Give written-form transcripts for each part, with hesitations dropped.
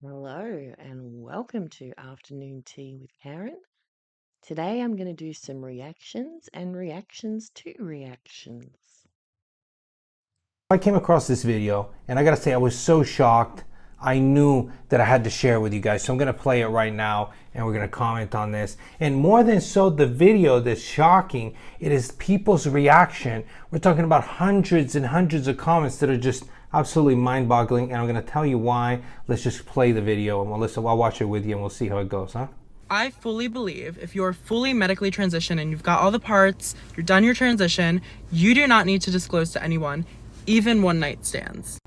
Hello and welcome to Afternoon Tea with Karen. Today I'm going to do some reactions and reactions to reactions. I came across this video and I gotta say I was so shocked. I knew that I had to share it with you guys, so I'm gonna play it right now and we're gonna comment on this. And more than so the video that's shocking, it is people's reaction. We're talking about hundreds and hundreds of comments that are just absolutely mind-boggling, and I'm gonna tell you why. Let's just play the video and I'll watch it with you and we'll see how it goes, huh? I fully believe if you're fully medically transitioned and you've got all the parts, you're done your transition, you do not need to disclose to anyone, even one-night stands.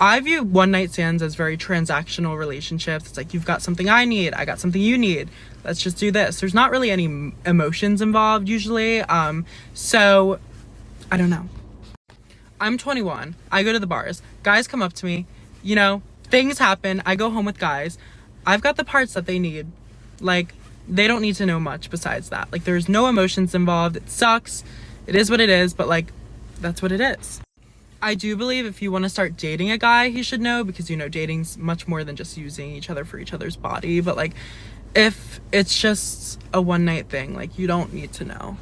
I view one-night stands as very transactional relationships. It's like, you've got something I need, I got something you need. Let's just do this. There's not really any emotions involved usually. So I don't know. I'm 21. I go to the bars. Guys come up to me. You know, things happen. I go home with guys. I've got the parts that they need. Like, they don't need to know much besides that. Like, there's no emotions involved. It sucks. It is what it is, but like, that's what it is. I do believe if you want to start dating a guy, he should know, because, you know, dating's much more than just using each other for each other's body. But like, if it's just a one night thing, like, you don't need to know.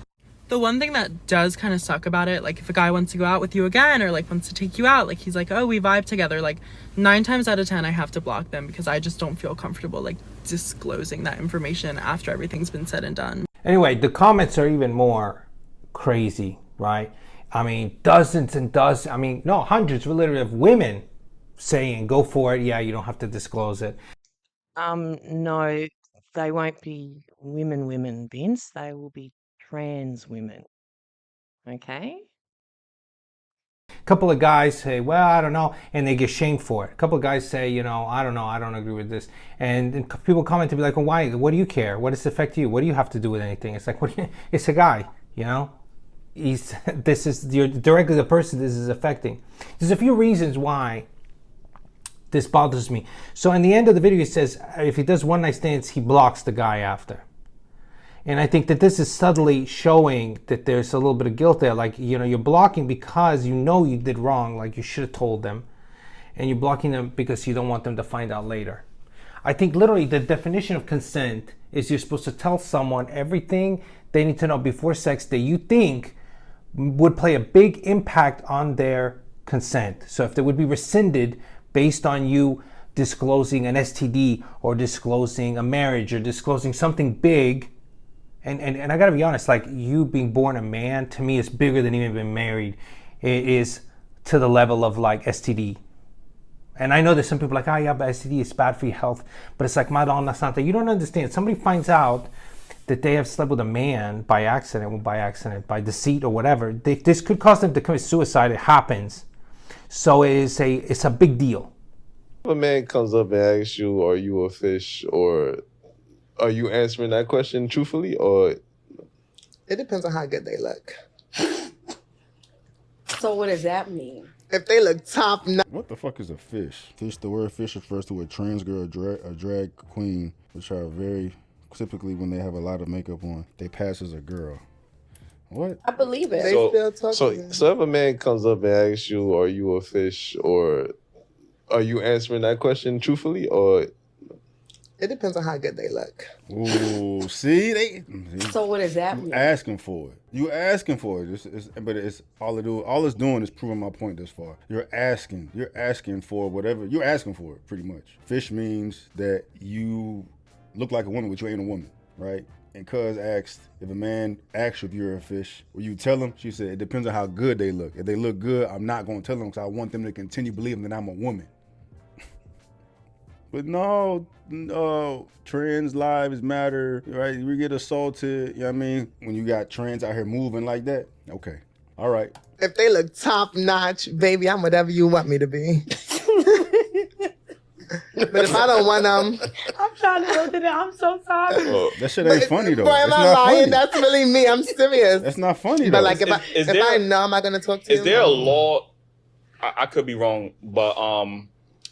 The one thing that does kind of suck about it, like if a guy wants to go out with you again or like wants to take you out, like he's like, oh, we vibe together, like 9 times out of 10 I have to block them, because I just don't feel comfortable like disclosing that information after everything's been said and done. Anyway, the comments are even more crazy, right? I mean, dozens and dozens, hundreds literally of women saying, go for it. Yeah, you don't have to disclose it. No, they won't be women, Vince. They will be trans women. Okay? A couple of guys say, well, I don't know, and they get shamed for it. A couple of guys say, I don't know, I don't agree with this. And people comment to be like, well, why? What do you care? What does it affect you? What do you have to do with anything? It's like, it's a guy, You're directly the person this is affecting. There's a few reasons why this bothers me. So in the end of the video, it says if he does one night stands, he blocks the guy after. And I think that this is subtly showing that there's a little bit of guilt there. Like, you're blocking because you did wrong, like you should have told them. And you're blocking them because you don't want them to find out later. I think literally the definition of consent is you're supposed to tell someone everything they need to know before sex that you think would play a big impact on their consent. So if they would be rescinded based on you disclosing an STD or disclosing a marriage or disclosing something big, and I gotta be honest, like, you being born a man to me is bigger than even being married. It is to the level of like STD. And I know there's some people like, oh yeah, but STD is bad for your health. But it's like, Madonna Santa, you don't understand. Somebody finds out that they have slept with a man by accident, by deceit or whatever. This could cause them to commit suicide. It happens. So it's a big deal. If a man comes up and asks you, are you a fish, or are you answering that question truthfully, or? It depends on how good they look. So what does that mean? If they look top notch. What the fuck is a fish? Fish, the word fish refers to a trans girl, a drag queen, which are very, typically when they have a lot of makeup on, they pass as a girl. What? I believe it. They still talk So to you. if a man comes up and asks you, are you a fish, or are you answering that question truthfully, or? It depends on how good they look. Ooh, see, So what does that mean? asking for it. You asking for it. But it's all it's doing is proving my point this far. You're asking for whatever. You're asking for it, pretty much. Fish means that you look like a woman, but you ain't a woman, right? And Cuz asked, if a man asks you if you're a fish, will you tell him? She said, it depends on how good they look. If they look good, I'm not going to tell them, because I want them to continue believing that I'm a woman. But no, trans lives matter, right? We get assaulted, you know what I mean? When you got trans out here moving like that, okay, all right. If they look top notch, baby, I'm whatever you want me to be. But if I don't want them, I'm trying to go to that. I'm so sorry. That shit ain't funny though. Boy, am It's I not lying? funny. That's really me. I'm serious. That's not funny though. But like, if Is I there- know, am I gonna talk to you? Is there a law? I could be wrong, but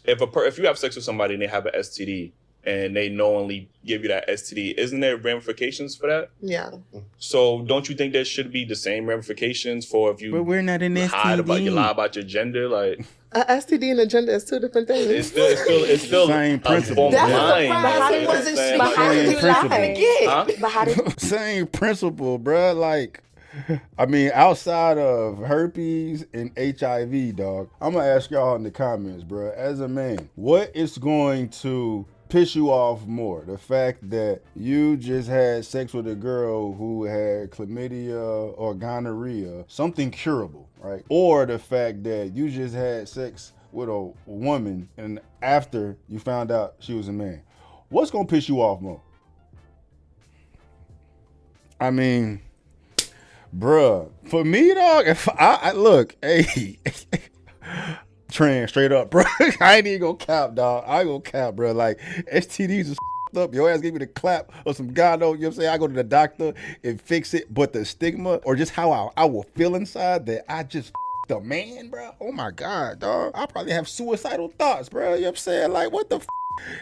if you have sex with somebody and they have an STD and they knowingly give you that STD, isn't there ramifications for that? Yeah. So don't you think there should be the same ramifications for if you But we're not an lie STD. about your gender? Like STD and agenda is two different things. it's still Same a principle. form of That's lying. surprising. You know what I'm Wasn't saying? she- But how did you Principle. lie again? Huh? But how did Same principle, bruh. Like, I mean, outside of herpes and HIV, dog, I'm gonna ask y'all in the comments, bruh. As a man, what is going to piss you off more? The fact that you just had sex with a girl who had chlamydia or gonorrhea, something curable, right? Or the fact that you just had sex with a woman and after you found out she was a man? What's gonna piss you off more? I mean, bruh, for me, dog, if I look, hey, trans straight up, bro. I ain't even gonna cap, dog. I ain't gonna cap, bro. Like, STDs is up. Your ass gave me the clap or some God, you know what I'm saying? I go to the doctor and fix it, but the stigma or just how I will feel inside that I just the man, bro. Oh my God, dog. I probably have suicidal thoughts, bro. You know what I'm saying? Like, what the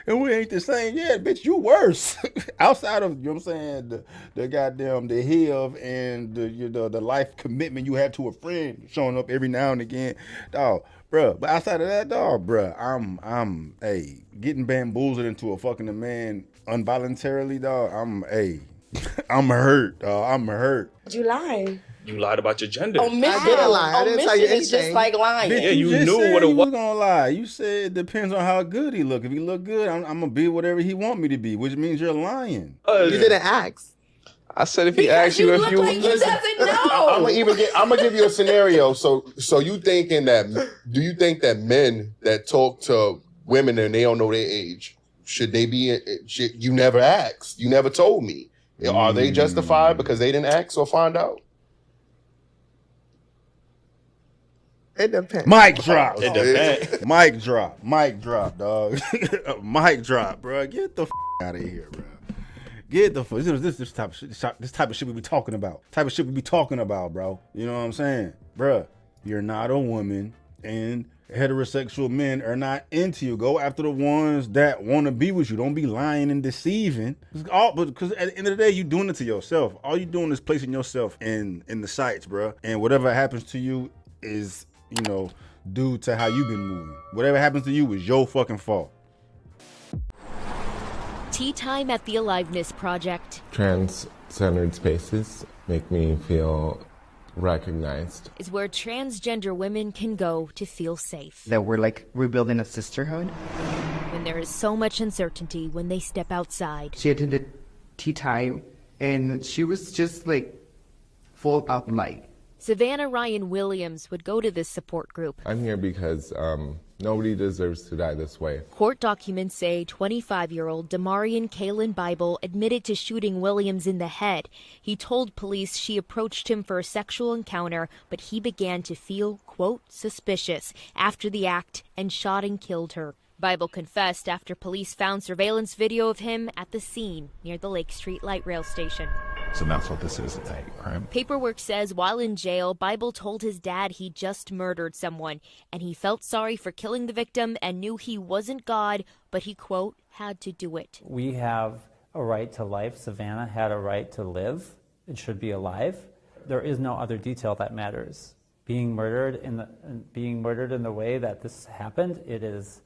and we ain't the same. Yeah, bitch, you worse. Outside of, you know what I'm saying, the goddamn, the HIV and the life commitment you have to a friend showing up every now and again. Dog, bruh. But outside of that, dog, bruh, I'm getting bamboozled into a fucking a man involuntarily, dog. I'm hurt, dog. I'm hurt. you lie? You lied about your gender. Omission. I didn't lie. I didn't tell you Omission is just anything. like lying. Bitch, Yeah, you just knew said what it you was. gonna lie. You said it depends on how good he look. If he look good, I'm gonna be whatever he want me to be, which means you're lying. You didn't ask. I said if he Because asked you you if look you like he doesn't know. I'm gonna give you a scenario. So you thinking that? Do you think that men that talk to women and they don't know their age should they be? You never asked. You never told me. Are they justified because they didn't ask or find out? It depends. Mic drop. It depends. Mic drop. Mic drop, dog. Mic drop, bro. Get the out of here, bro. Get the this type of shit. This type of shit we be talking about. Type of shit we be talking about, bro. You know what I'm saying, bro? You're not a woman, and heterosexual men are not into you. Go after the ones that want to be with you. Don't be lying and deceiving. Because at the end of the day, you doing it to yourself. All you doing is placing yourself in the sights, bro. And whatever happens to you is, you know, due to how you've been moving. Whatever happens to you is your fucking fault. Tea time at the Aliveness Project Trans-centered spaces make me feel recognized. is where transgender women can go to feel safe. That we're like rebuilding a sisterhood. When there is so much uncertainty when they step outside. She attended tea time and she was just like full of light. Savannah Ryan Williams would go to this support group. I'm here because nobody deserves to die this way. Court documents say 25-year-old Damarian Kaylin Bible admitted to shooting Williams in the head. He told police she approached him for a sexual encounter, but he began to feel, quote, suspicious after the act and shot and killed her. Bible confessed after police found surveillance video of him at the scene near the Lake Street Light Rail Station. So that's what this is, a hate crime. Paperwork says while in jail, Bible told his dad he just murdered someone, and he felt sorry for killing the victim and knew he wasn't God, but he, quote, had to do it. We have a right to life. Savannah had a right to live. It should be alive. There is no other detail that matters. Being murdered in the way that this happened, it is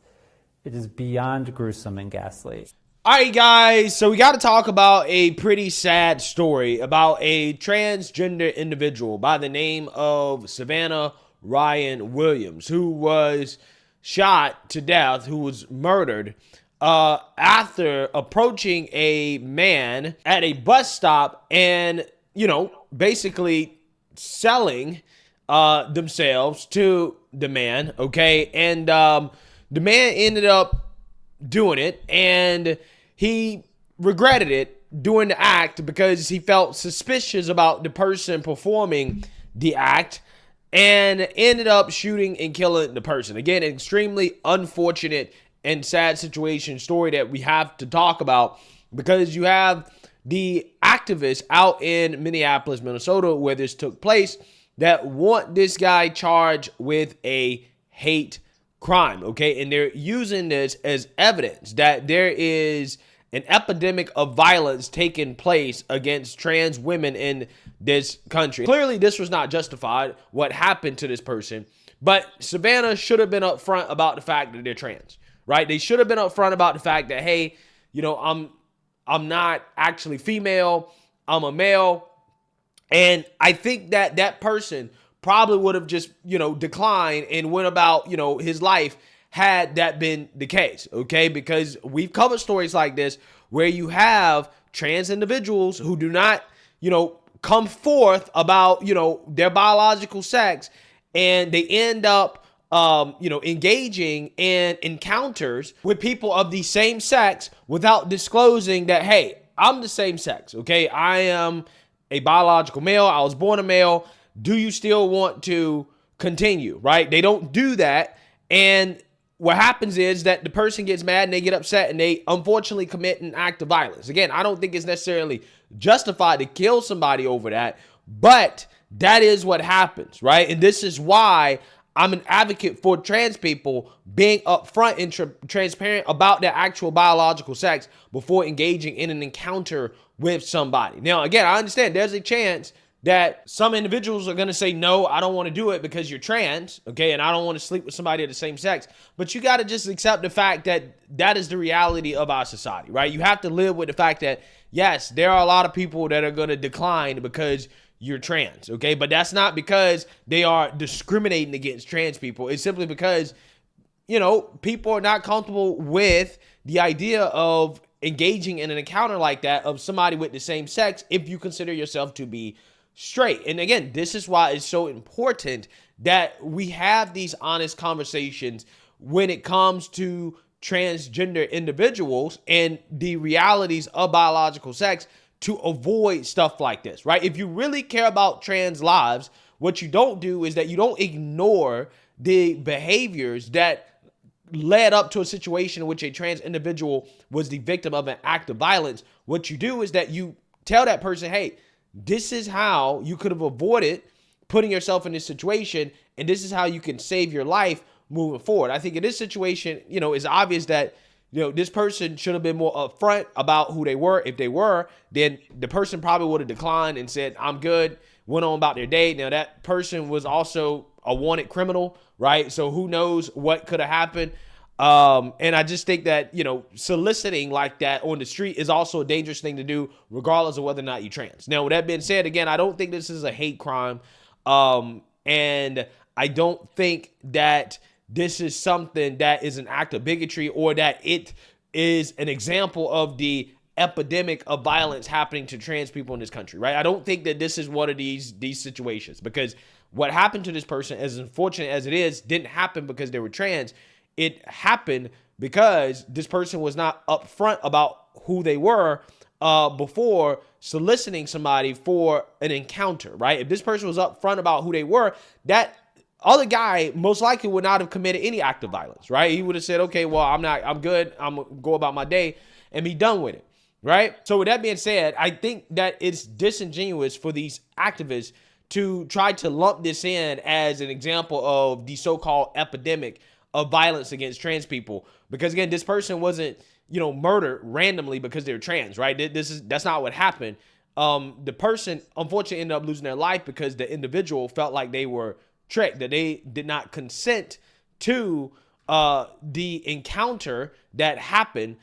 beyond gruesome and ghastly. All right, guys, so we got to talk about a pretty sad story about a transgender individual by the name of Savannah Ryan Williams, who was shot to death, who was murdered after approaching a man at a bus stop and, basically selling themselves to the man, okay? And the man ended up doing it, and he regretted it doing the act because he felt suspicious about the person performing the act and ended up shooting and killing the person. Again, an extremely unfortunate and sad situation story that we have to talk about because you have the activists out in Minneapolis, Minnesota, where this took place, that want this guy charged with a hate crime, okay? And they're using this as evidence that there is an epidemic of violence taking place against trans women in this country. Clearly, this was not justified, what happened to this person, but Savannah should have been upfront about the fact that they're trans, right? They should have been upfront about the fact that, hey, you know, I'm not actually female, I'm a male. And I think that that person probably would have just, you know, declined and went about, you know, his life had that been the case, okay? Because we've covered stories like this where you have trans individuals who do not, you know, come forth about, you know, their biological sex, and they end up, you know, engaging in encounters with people of the same sex without disclosing that, hey, I'm the same sex, okay? I am a biological male. I was born a male. Do you still want to continue, right? They don't do that. And what happens is that the person gets mad and they get upset and they unfortunately commit an act of violence. Again, I don't think it's necessarily justified to kill somebody over that, but that is what happens, right? And this is why I'm an advocate for trans people being upfront and transparent about their actual biological sex before engaging in an encounter with somebody. Now, again, I understand there's a chance that some individuals are going to say, no, I don't want to do it because you're trans, okay, and I don't want to sleep with somebody of the same sex. But you got to just accept the fact that that is the reality of our society, right? You have to live with the fact that, yes, there are a lot of people that are going to decline because you're trans, okay? But that's not because they are discriminating against trans people. It's simply because, you know, people are not comfortable with the idea of engaging in an encounter like that of somebody with the same sex if you consider yourself to be straight. And again, this is why it's so important that we have these honest conversations when it comes to transgender individuals and the realities of biological sex to avoid stuff like this, right? If you really care about trans lives, what you don't do is that you don't ignore the behaviors that led up to a situation in which a trans individual was the victim of an act of violence. What you do is that you tell that person, hey, this is how you could have avoided putting yourself in this situation, and this is how you can save your life moving forward. I think in this situation, you know, it's obvious that, you know, this person should have been more upfront about who they were. If they were, then the person probably would have declined and said, I'm good, went on about their day. Now, that person was also a wanted criminal, right? So who knows what could have happened. And I just think that, you know, soliciting like that on the street is also a dangerous thing to do, regardless of whether or not you're trans. Now, with that being said, again, I don't think this is a hate crime. And I don't think that this is something that is an act of bigotry or that it is an example of the epidemic of violence happening to trans people in this country, right? I don't think that this is one of these situations, because what happened to this person, as unfortunate as it is, didn't happen because they were trans. It happened because this person was not upfront about who they were before soliciting somebody for an encounter, right? If this person was upfront about who they were, that other guy most likely would not have committed any act of violence, right? He would have said, okay, well, I'm good. I'm gonna go about my day and be done with it, right? So with that being said, I think that it's disingenuous for these activists to try to lump this in as an example of the so-called epidemic of violence against trans people. Because again, this person wasn't, you know, murdered randomly because they're trans, right? That's not what happened. The person unfortunately ended up losing their life because the individual felt like they were tricked, that they did not consent to the encounter that happened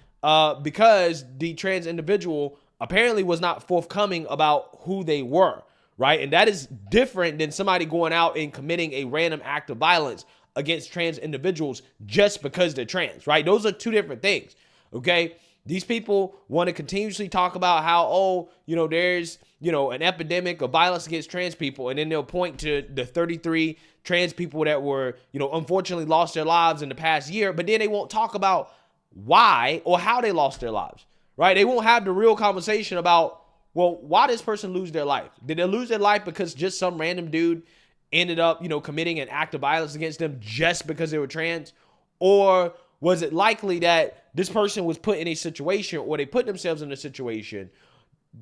because the trans individual apparently was not forthcoming about who they were, right? And that is different than somebody going out and committing a random act of violence against trans individuals just because they're trans, right? Those are two different things, okay? These people want to continuously talk about how, oh, you know, there's, you know, an epidemic of violence against trans people, and then they'll point to the 33 trans people that were, you know, unfortunately lost their lives in the past year, but then they won't talk about why or how they lost their lives, right? They won't have the real conversation about, well, why did this person lose their life? Did they lose their life because just some random dude ended up, you know, committing an act of violence against them just because they were trans? Or was it likely that this person was put in a situation, or they put themselves in a situation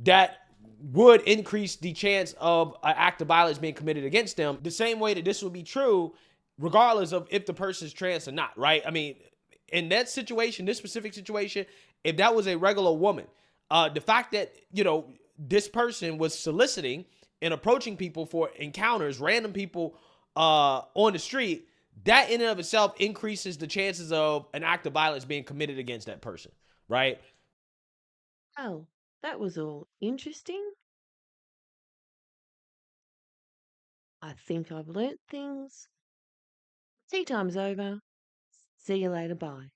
that would increase the chance of an act of violence being committed against them, the same way that this would be true regardless of if the person's trans or not, right? I mean, in that situation, this specific situation, if that was a regular woman, the fact that, you know, this person was soliciting and approaching people for encounters, random people on the street, that in and of itself increases the chances of an act of violence being committed against that person, right? Well, that was all interesting. I think I've learnt things. Tea time's over. See you later. Bye.